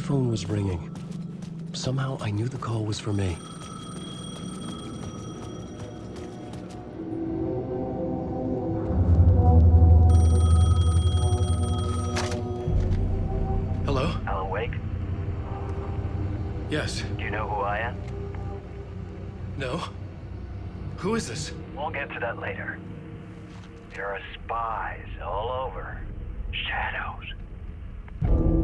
phone was ringing. Somehow I knew the call was for me. Hello? Alan Wake? Yes. Do you know who I am? No? Who is this? We'll get to that later. There are spies all over. Shadows.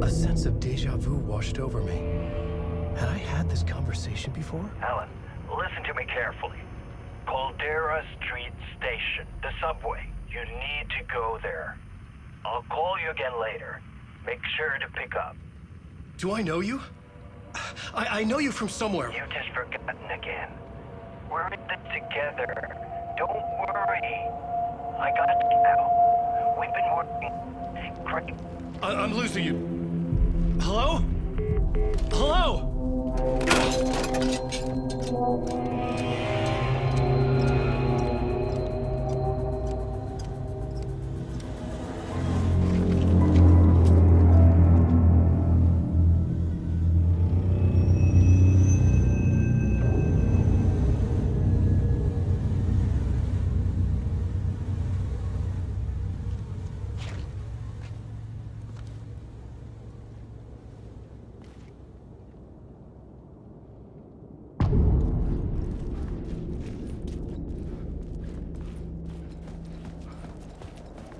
A sense of deja vu washed over me. Had I had this conversation before? Alan, listen to me carefully. Caldera Street Station, the subway. You need to go there. I'll call you again later. Make sure to pick up. Do I know you? I know you from somewhere. You've just forgotten again. We're in this together. Don't worry. I got you now. We've been working. Great. I'm losing you. Hello? Hello?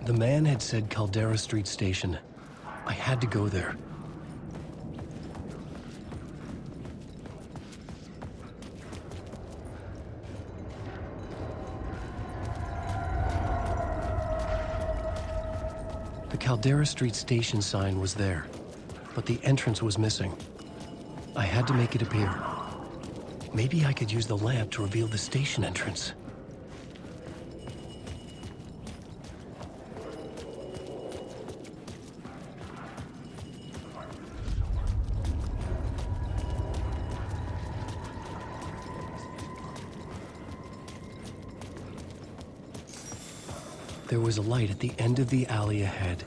The man had said Caldera Street Station. I had to go there. The Caldera Street Station sign was there, but the entrance was missing. I had to make it appear. Maybe I could use the lamp to reveal the station entrance. There was a light at the end of the alley ahead.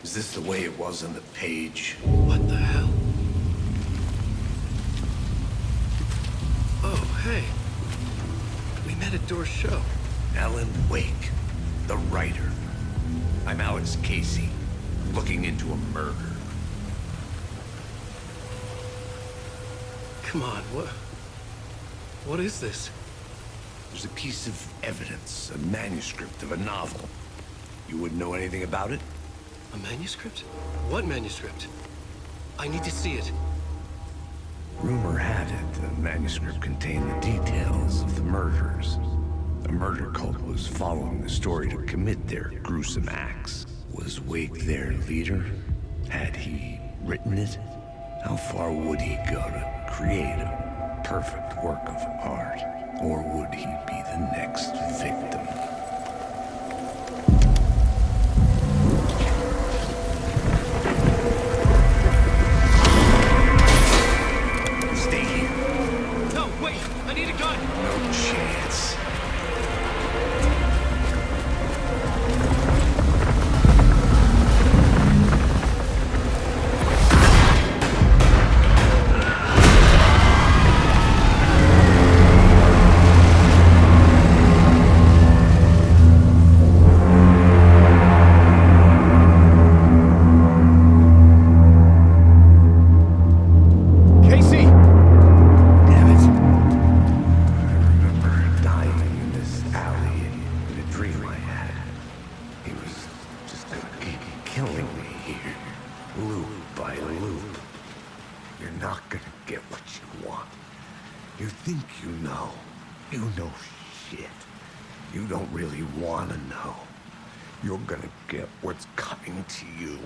Is this the way it was on the page? What the hell? Oh, hey. We met at Door's show. Alan Wake, the writer. I'm Alex Casey, looking into a murder. Come on, what is this? There's a piece of evidence, a manuscript of a novel. You wouldn't know anything about it? A manuscript? What manuscript? I need to see it. Rumor had it the manuscript contained the details of the murders. A murder cult was following the story to commit their gruesome acts. Was Wake their leader? Had he written it? How far would he go to create a perfect work of art? Or would he be the next victim? Stay here. No, wait! I need a gun! No chance. Casey! Damn it. I remember dying in this alley in a dream I had. He was just gonna keep killing me here, loop by loop. You're not gonna get what you want. You think you know. You know shit. You don't really wanna know. You're gonna get what's coming to you.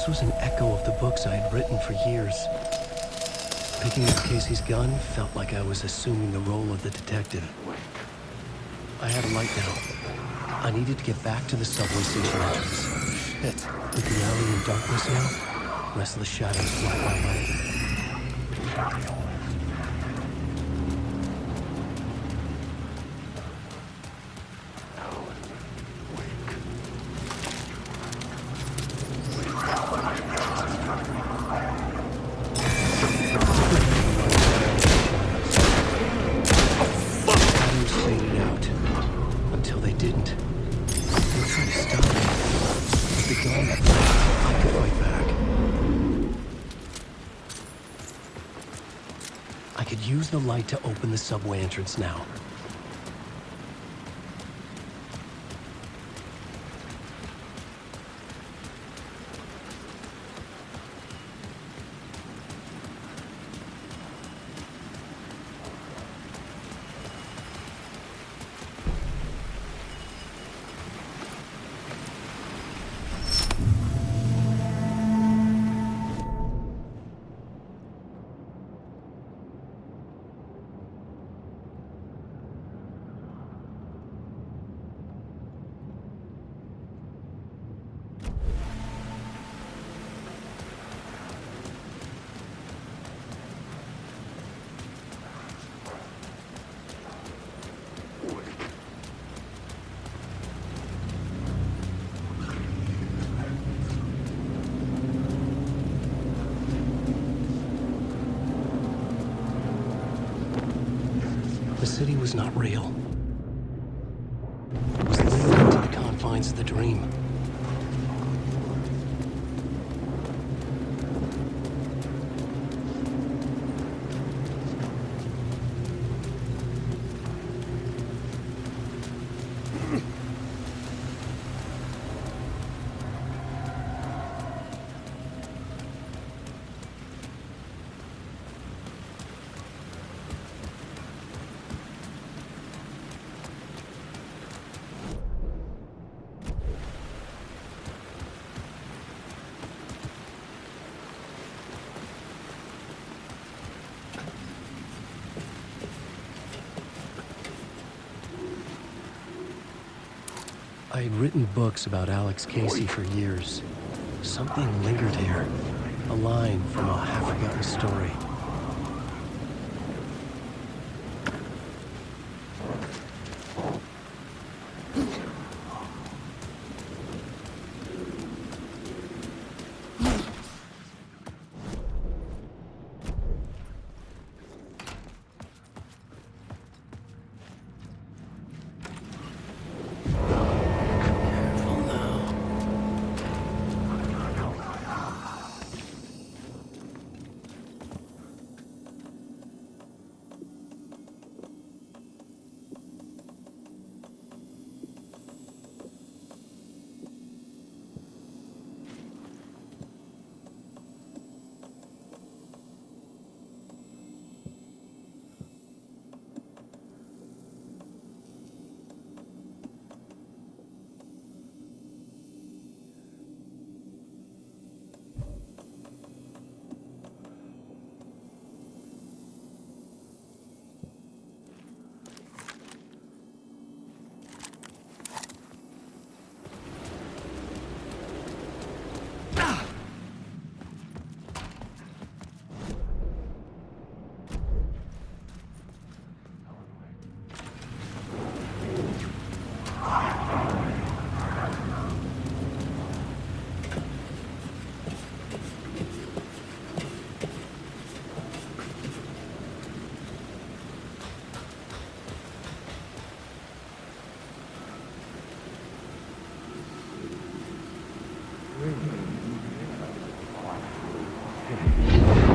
This was an echo of the books I had written for years. Picking up Casey's gun felt like I was assuming the role of the detective. I had a light now. I needed to get back to the subway station entrance. Shit. With the alley in darkness now, restless shadows block my way. Use the light to open the subway entrance now. The city was not real. It was limited to the confines of the dream. I had written books about Alex Casey for years. Something lingered here. A line from a half-forgotten story.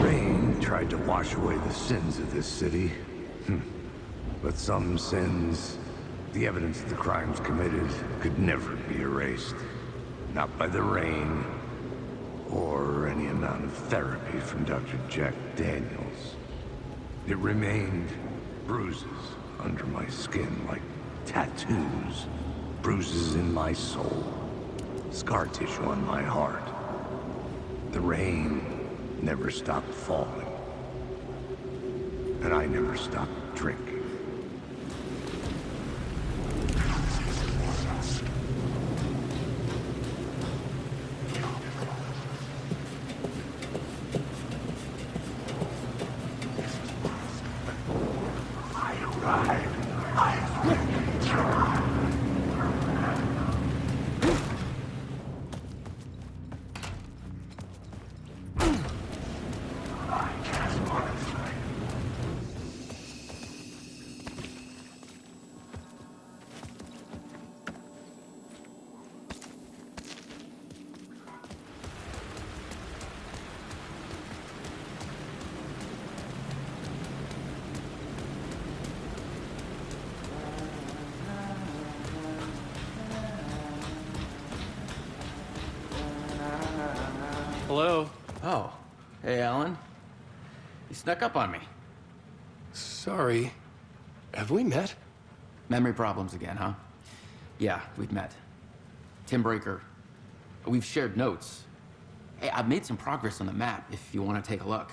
Rain tried to wash away the sins of this city. But some sins, the evidence of the crimes committed, could never be erased. Not by the rain, or any amount of therapy from Dr. Jack Daniels. It remained bruises under my skin, like tattoos. Bruises in my soul. Scar tissue on my heart. The rain never stopped falling. And I never stopped drinking. Hello? Oh, hey, Alan. You snuck up on me. Sorry. Have we met? Memory problems again, huh? Yeah, we've met. Tim Breaker. We've shared notes. Hey, I've made some progress on the map if you want to take a look.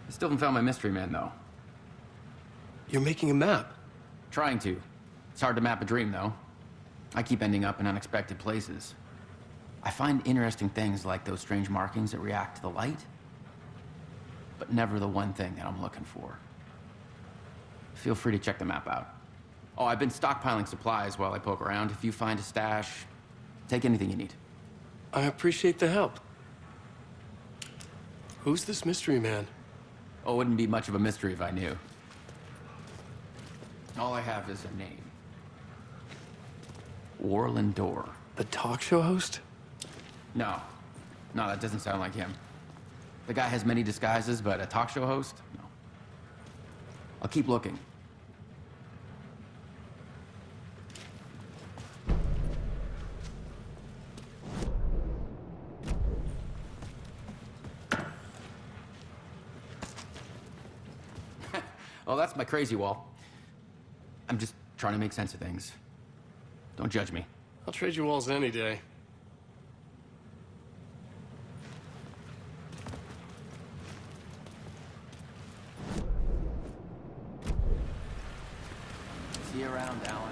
I still haven't found my mystery man, though. You're making a map. Trying to. It's hard to map a dream, though. I keep ending up in unexpected places. I find interesting things like those strange markings that react to the light, but never the one thing that I'm looking for. Feel free to check the map out. Oh, I've been stockpiling supplies while I poke around. If you find a stash, take anything you need. I appreciate the help. Who's this mystery man? Oh, it wouldn't be much of a mystery if I knew. All I have is a name. Warland Door. The talk show host? No, that doesn't sound like him. The guy has many disguises, but a talk show host? No. I'll keep looking. Oh, that's my crazy wall. I'm just trying to make sense of things. Don't judge me. I'll trade you walls any day. See you around, Alan.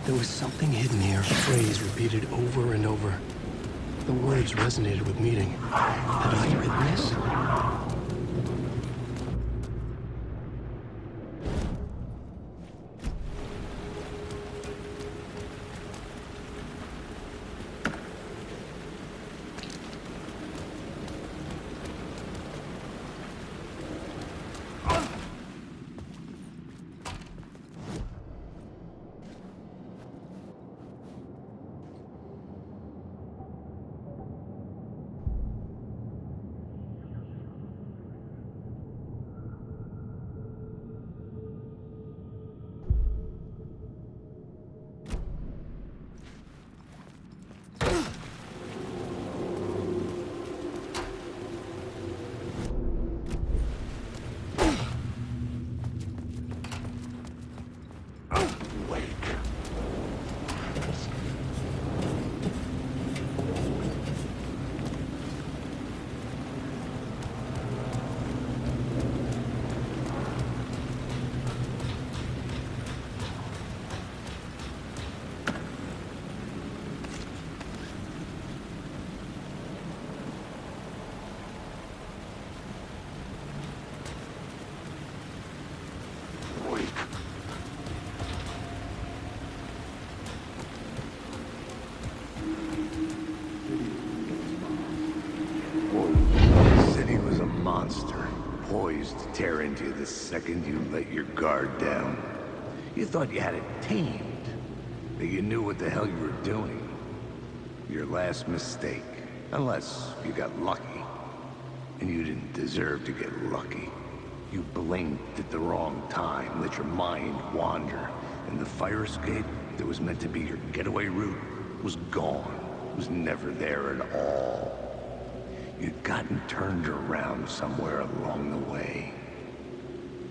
There was something hidden here, a phrase repeated over and over. The words resonated with meaning. Had I written this? The city was a monster, poised to tear into you the second you let your guard down. You thought you had it tamed, that you knew what the hell you were doing. Your last mistake, unless you got lucky. And you didn't deserve to get lucky. You blinked at the wrong time, let your mind wander, and the fire escape that was meant to be your getaway route was gone. It was never there at all. You'd gotten turned around somewhere along the way.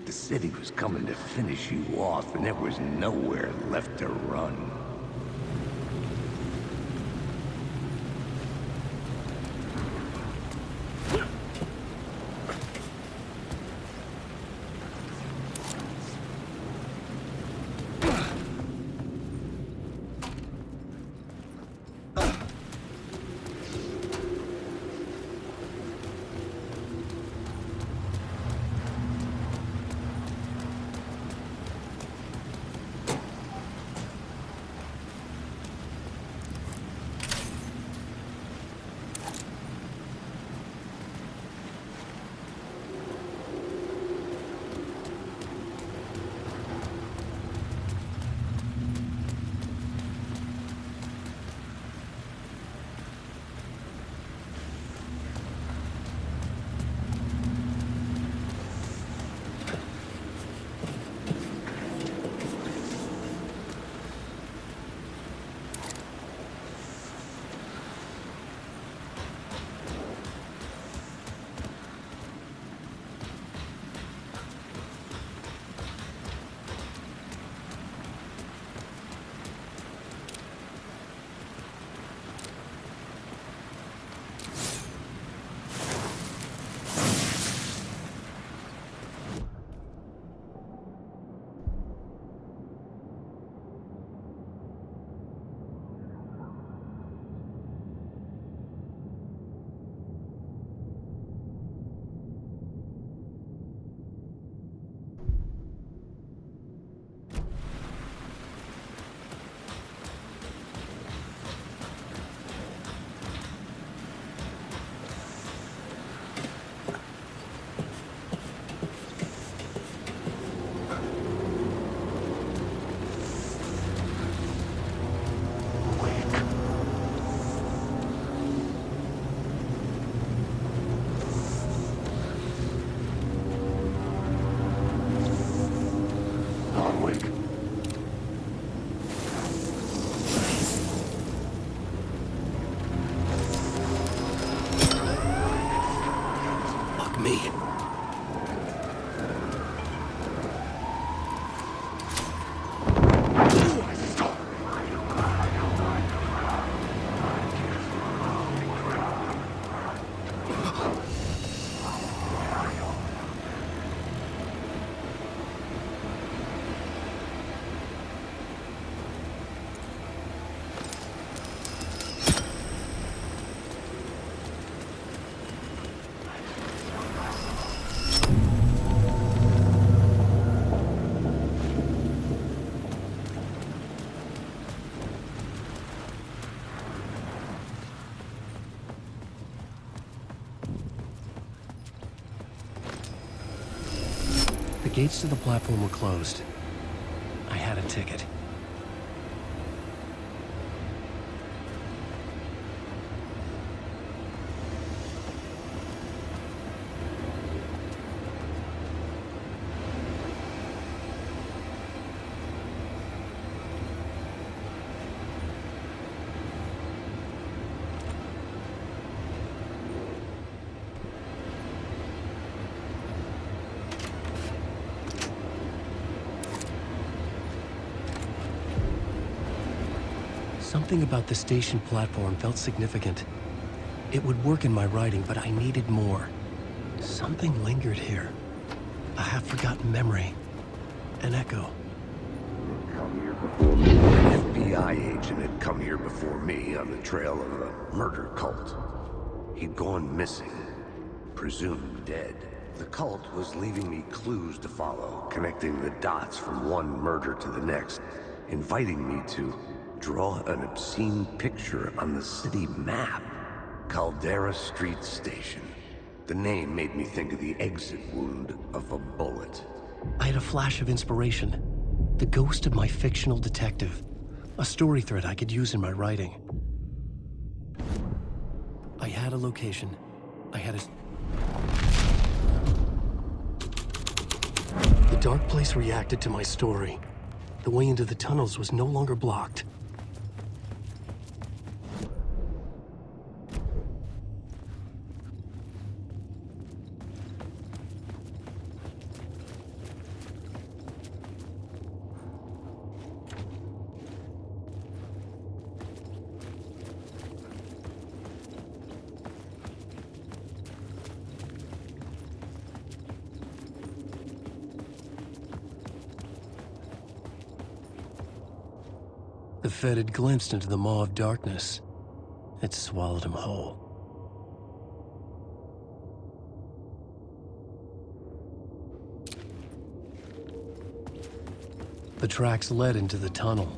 The city was coming to finish you off, and there was nowhere left to run. The gates to the platform were closed. I had a ticket. Something about the station platform felt significant. It would work in my writing, but I needed more. Something lingered here. A half-forgotten memory. An echo. An FBI agent had come here before me on the trail of a murder cult. He'd gone missing, presumed dead. The cult was leaving me clues to follow, connecting the dots from one murder to the next, inviting me to draw an obscene picture on the city map. Caldera Street Station. The name made me think of the exit wound of a bullet. I had a flash of inspiration. The ghost of my fictional detective. A story thread I could use in my writing. I had a location. I had a... The dark place reacted to my story. The way into the tunnels was no longer blocked. The Fed had glimpsed into the maw of darkness. It swallowed him whole. The tracks led into the tunnel.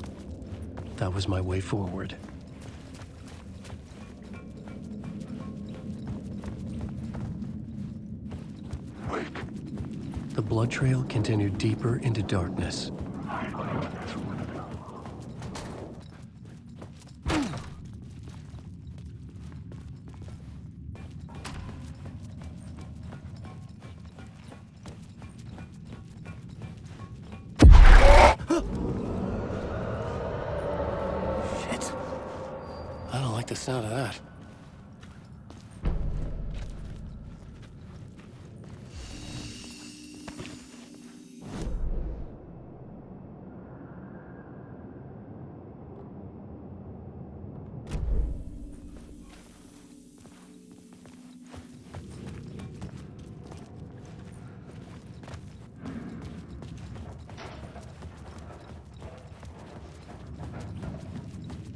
That was my way forward. The blood trail continued deeper into darkness. I don't like the sound of that.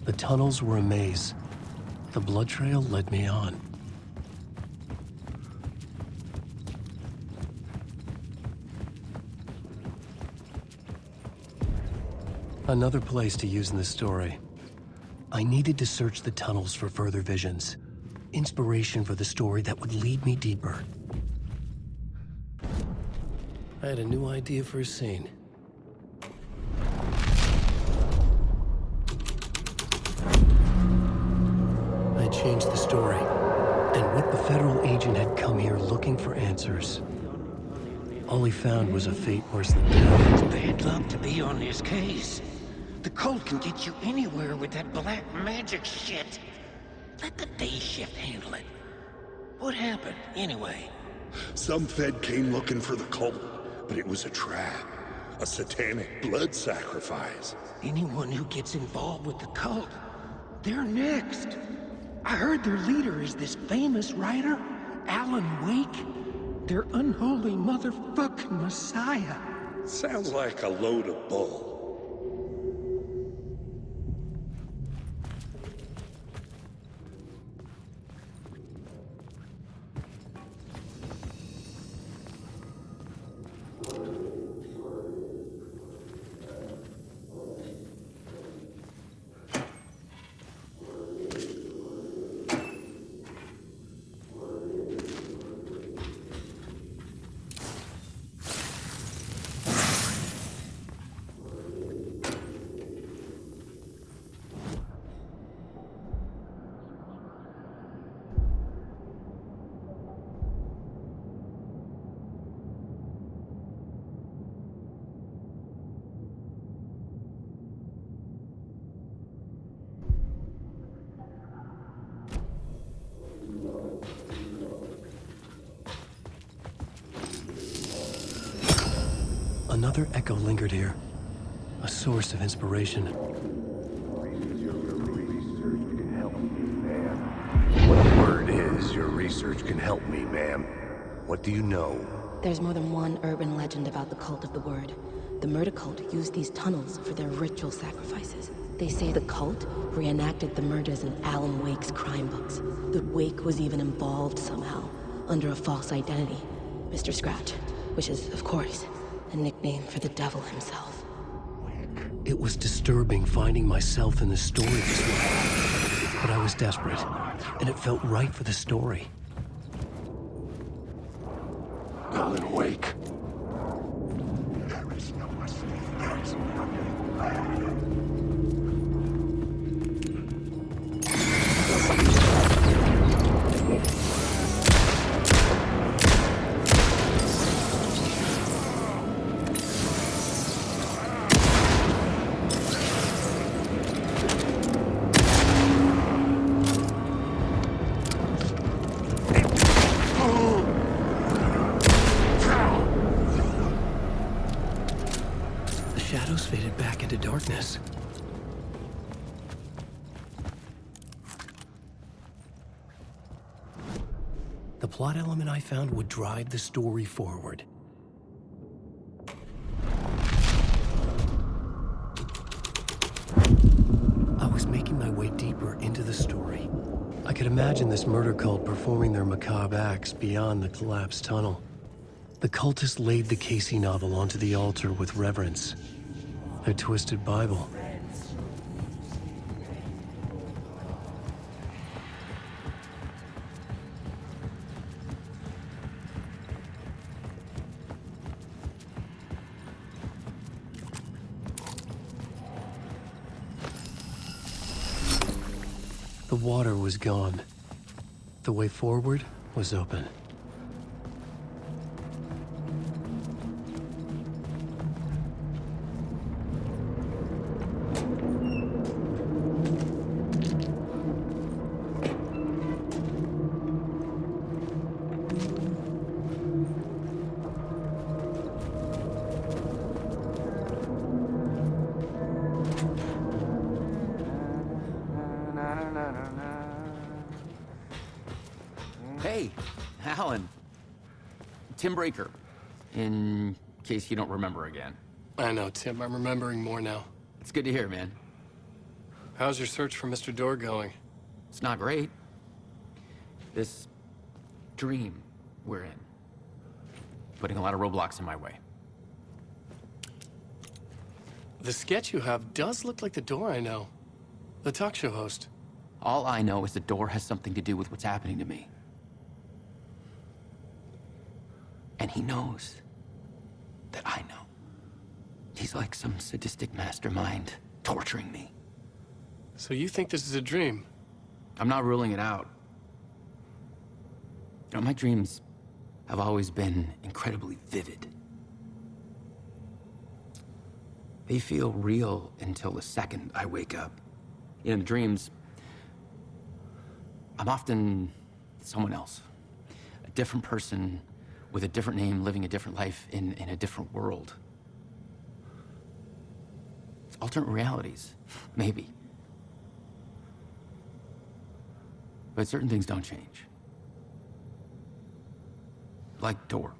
The tunnels were a maze. The blood trail led me on. Another place to use in this story. I needed to search the tunnels for further visions. Inspiration for the story that would lead me deeper. I had a new idea for a scene. I changed the story. And what the federal agent had come here looking for answers. All he found was a fate worse than death. It's bad luck to be on this case. The cult can get you anywhere with that black magic shit. Let the day shift handle it. What happened, anyway? Some Fed came looking for the cult, but it was a trap. A satanic blood sacrifice. Anyone who gets involved with the cult, they're next. I heard their leader is this famous writer, Alan Wake. Their unholy motherfucking messiah. Sounds like a load of bull. Another echo lingered here, a source of inspiration. What the word is, your research can help me, ma'am. What do you know? There's more than one urban legend about the Cult of the Word. The murder cult used these tunnels for their ritual sacrifices. They say the cult reenacted the murders in Alan Wake's crime books. That Wake was even involved somehow, under a false identity. Mr. Scratch, which is, of course, a nickname for the devil himself. It was disturbing finding myself in the story this way. But I was desperate, and it felt right for the story. Alan Wake. The plot element I found would drive the story forward. I was making my way deeper into the story. I could imagine this murder cult performing their macabre acts beyond the collapsed tunnel. The cultists laid the Casey novel onto the altar with reverence. Their twisted Bible. The water was gone. The way forward was open. Hey, Alan. Tim Breaker, in case you don't remember again. I know, Tim. I'm remembering more now. It's good to hear, man. How's your search for Mr. Dorr going? It's not great. This dream we're in, putting a lot of roadblocks in my way. The sketch you have does look like the Dorr I know. The talk show host. All I know is the door has something to do with what's happening to me. And he knows that I know. He's like some sadistic mastermind torturing me. So you think this is a dream? I'm not ruling it out. You know, my dreams have always been incredibly vivid. They feel real until the second I wake up. In the dreams, I'm often someone else. A different person with a different name, living a different life in a different world. It's alternate realities, maybe. But certain things don't change. Like Dorr.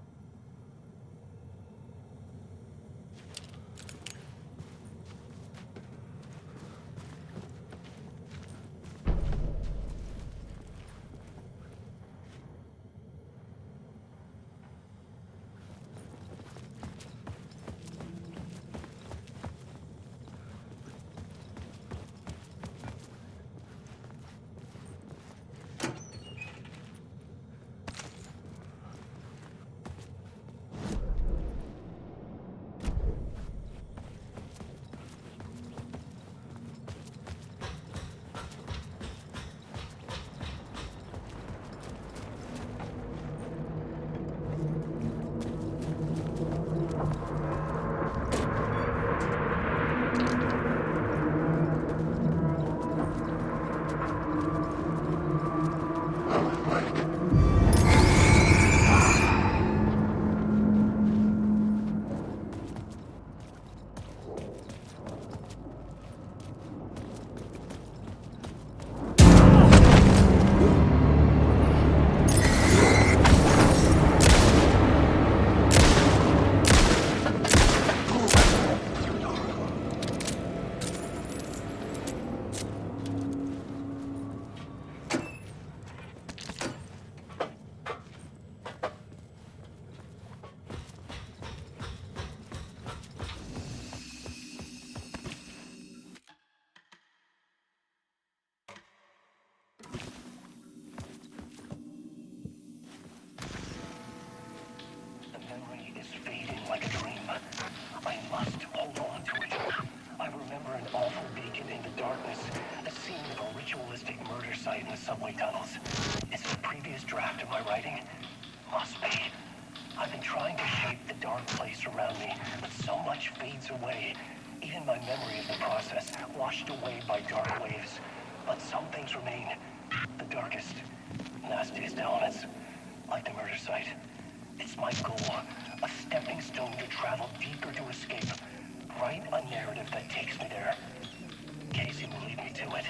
subway tunnels. Is it a previous draft of my writing? Must be. I've been trying to shape the dark place around me, but so much fades away. Even my memory of the process, washed away by dark waves. But some things remain. The darkest, nastiest elements, like the murder site. It's my goal, a stepping stone to travel deeper to escape. Write a narrative that takes me there. Casey will lead me to it.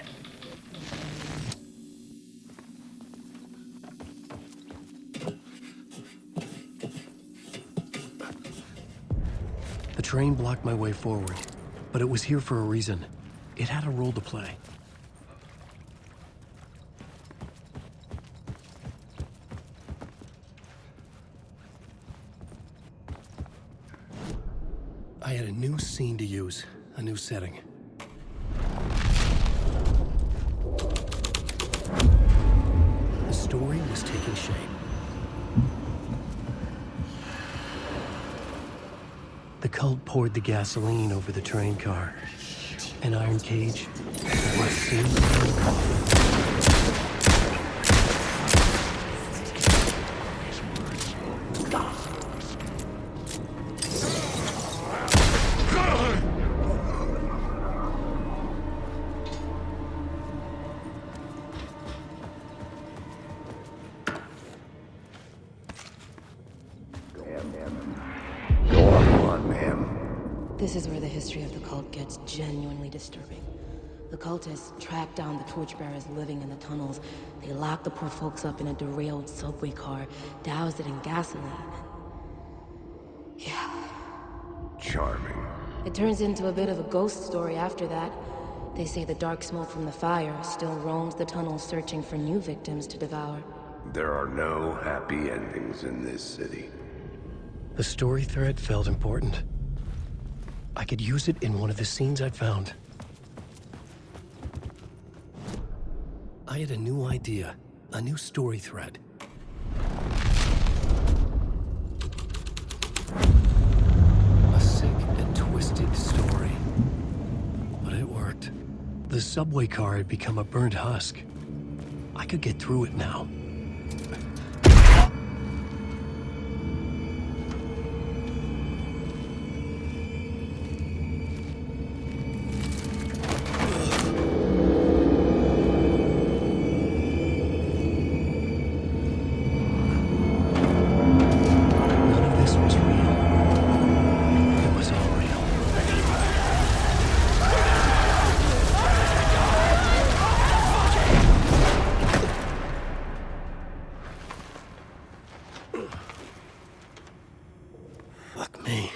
train blocked my way forward, but it was here for a reason. It had a role to play. I had a new scene to use, a new setting. The story was taking shape. The cult poured the gasoline over the train car. An iron cage, what seemed to be a coffin. This is where the history of the cult gets genuinely disturbing. The cultists tracked down the torchbearers living in the tunnels. They locked the poor folks up in a derailed subway car, doused it in gasoline. Yeah. Charming. It turns into a bit of a ghost story after that. They say the dark smoke from the fire still roams the tunnels searching for new victims to devour. There are no happy endings in this city. The story thread felt important. I could use it in one of the scenes I'd found. I had a new idea, a new story thread. A sick and twisted story. But it worked. The subway car had become a burnt husk. I could get through it now. Fuck me.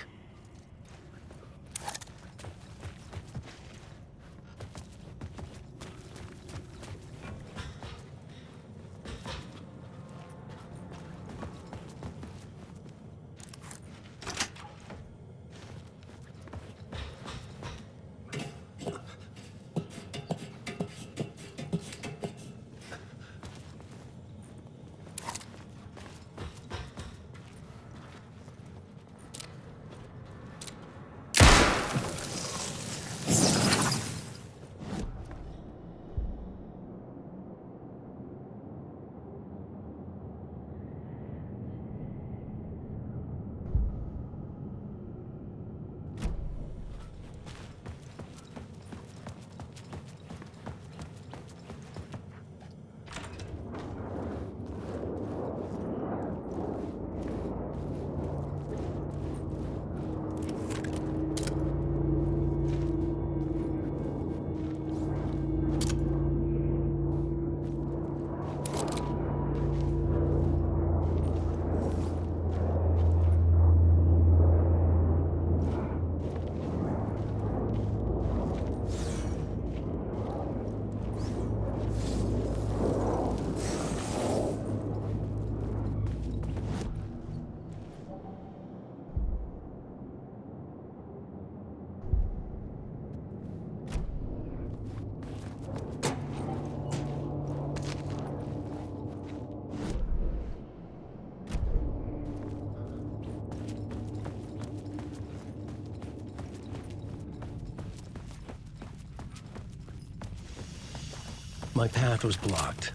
My path was blocked.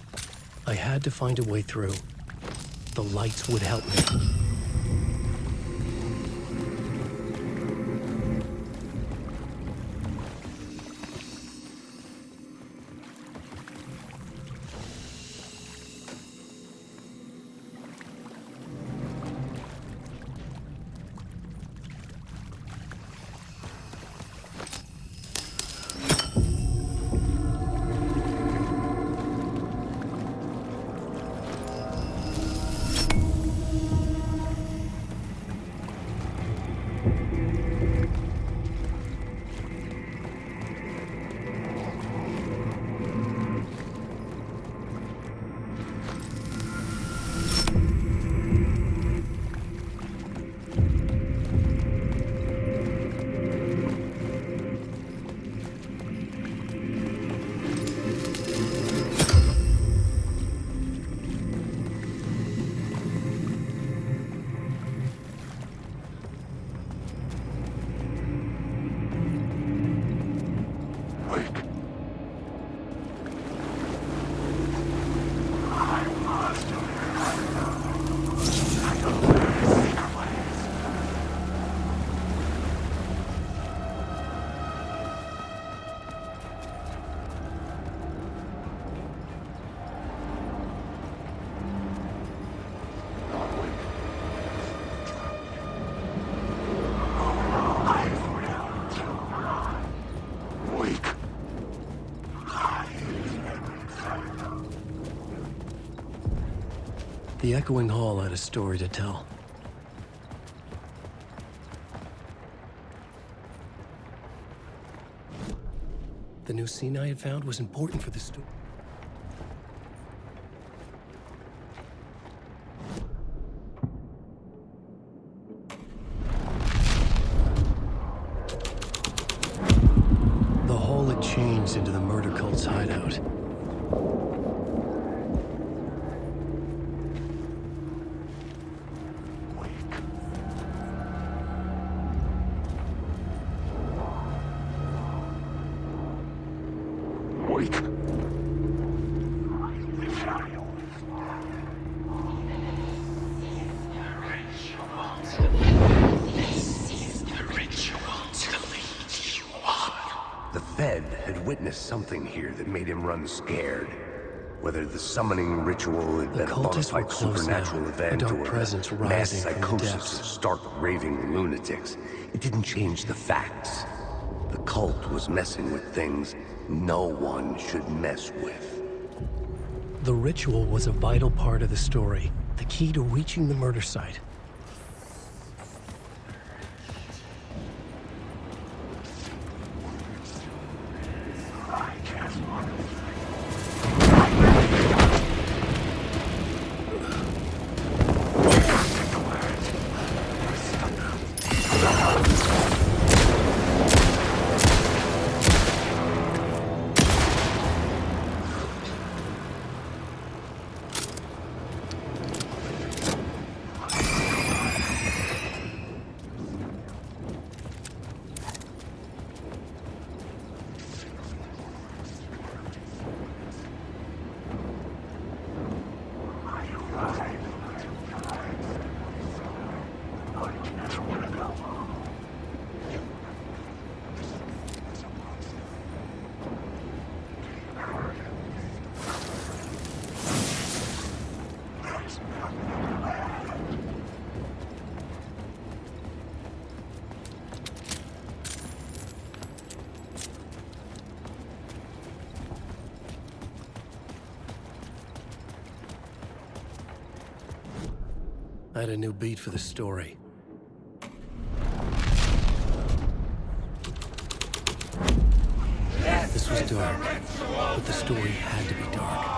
I had to find a way through. The lights would help me. The echoing hall had a story to tell. The new scene I had found was important for the story. The hall had changed into the murder cult's hideout. Wake. The Fed had witnessed something here that made him run scared. Whether the summoning ritual had been a bona cultists were fide close supernatural now, a event dark or presence the mass rising from the psychosis depths. of stark raving lunatics, it didn't change the facts. The cult was messing with things no one should mess with. The ritual was a vital part of the story, the key to reaching the murder site. I had a new beat for the story. This was dark, but the story had to be dark.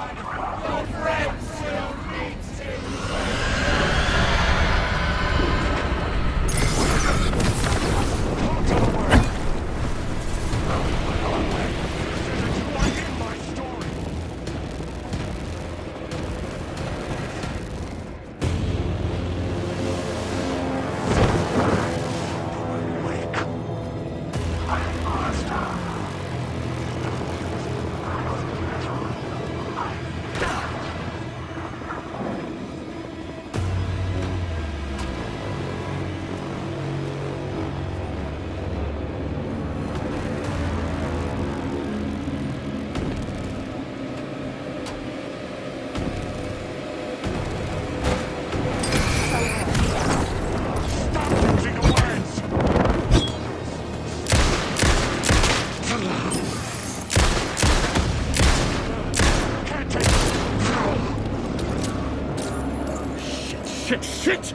Shit!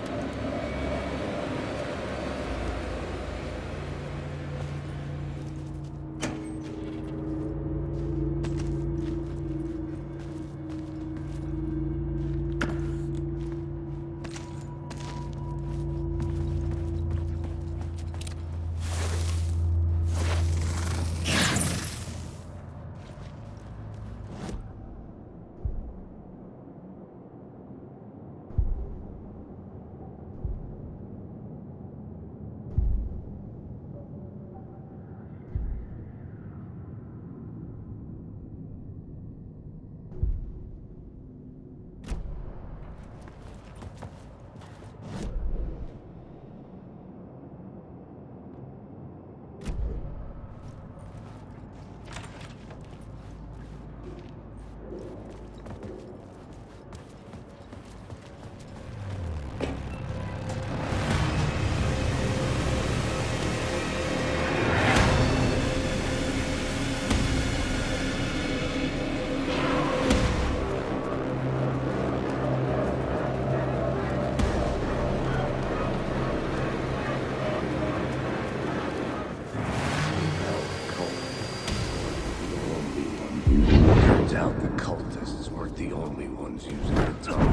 doubt the cultists weren't the only ones using the tunnel.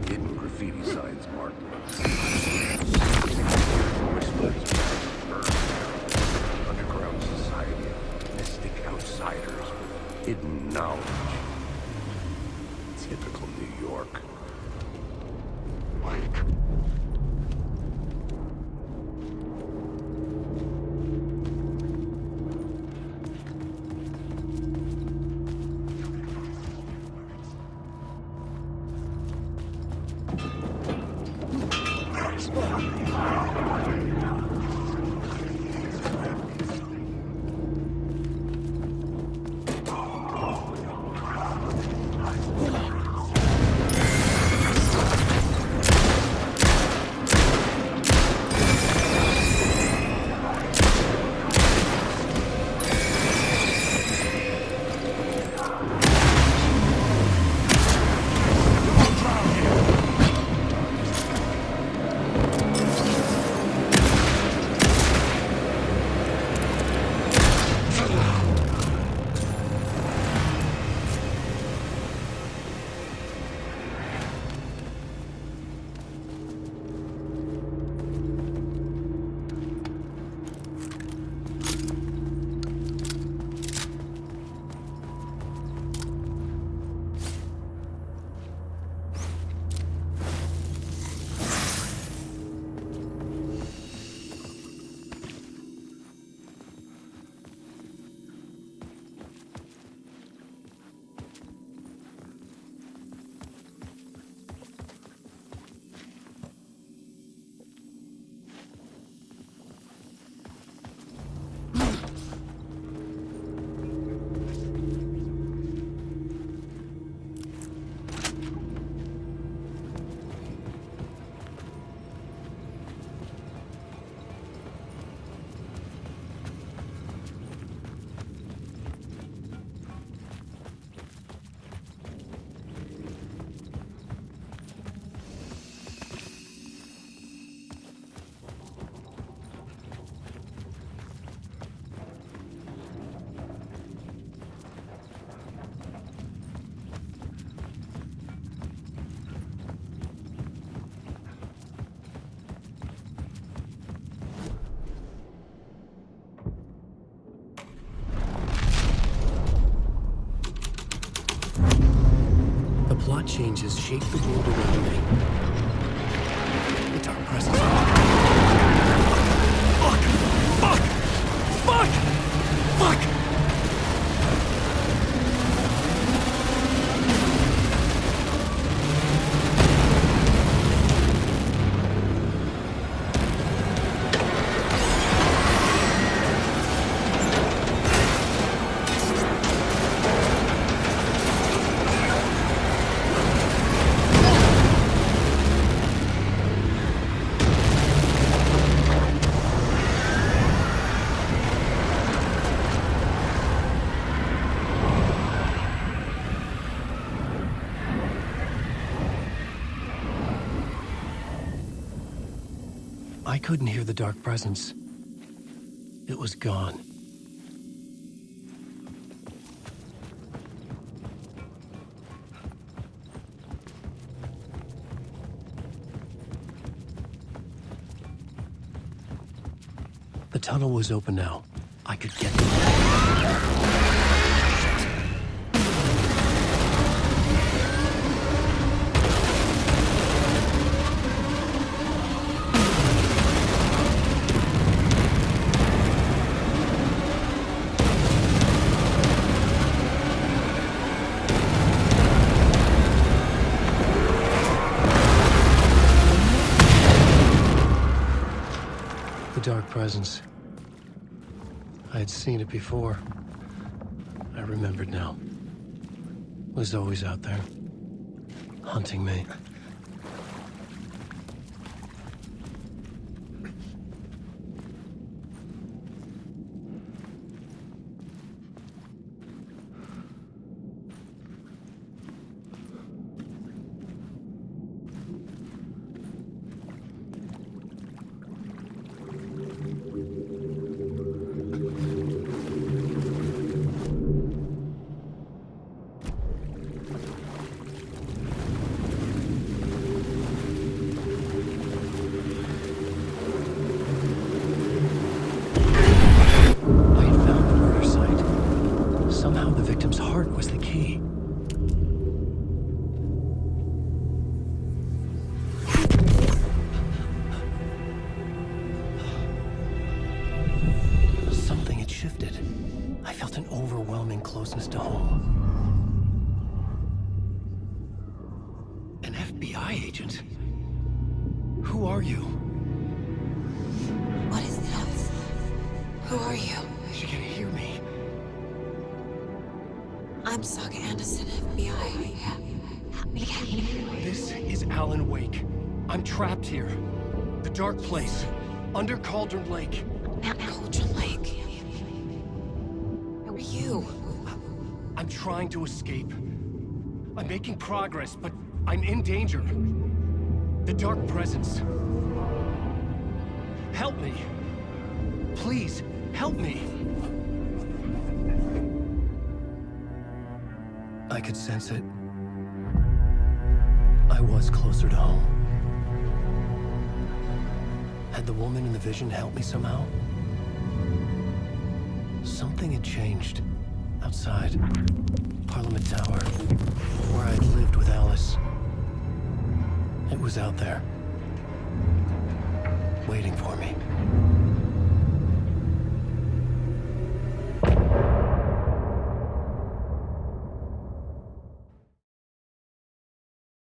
Hidden graffiti signs marked whispers, underground society of mystic outsiders with hidden knowledge. Typical New York. Plot changes shape the world around me. The dark presence. Fuck! Fuck! Fuck! Fuck! I couldn't hear the dark presence. It was gone. The tunnel was open now. I could get through. The dark presence. I had seen it before. I remembered now. It was always out there, hunting me. An FBI agent? Who are you? What is this? Who are you? She can hear me. I'm Saga Anderson, FBI. This is Alan Wake. I'm trapped here. The dark place. Under Cauldron Lake. Cauldron Lake. Who are you? I'm trying to escape. I'm making progress, but I'm in danger. The dark presence. Help me. Please, help me. I could sense it. I was closer to home. Had the woman in the vision helped me somehow? Something had changed. Outside. Parliament Tower. Where I'd lived with Alice. It was out there. Waiting for me.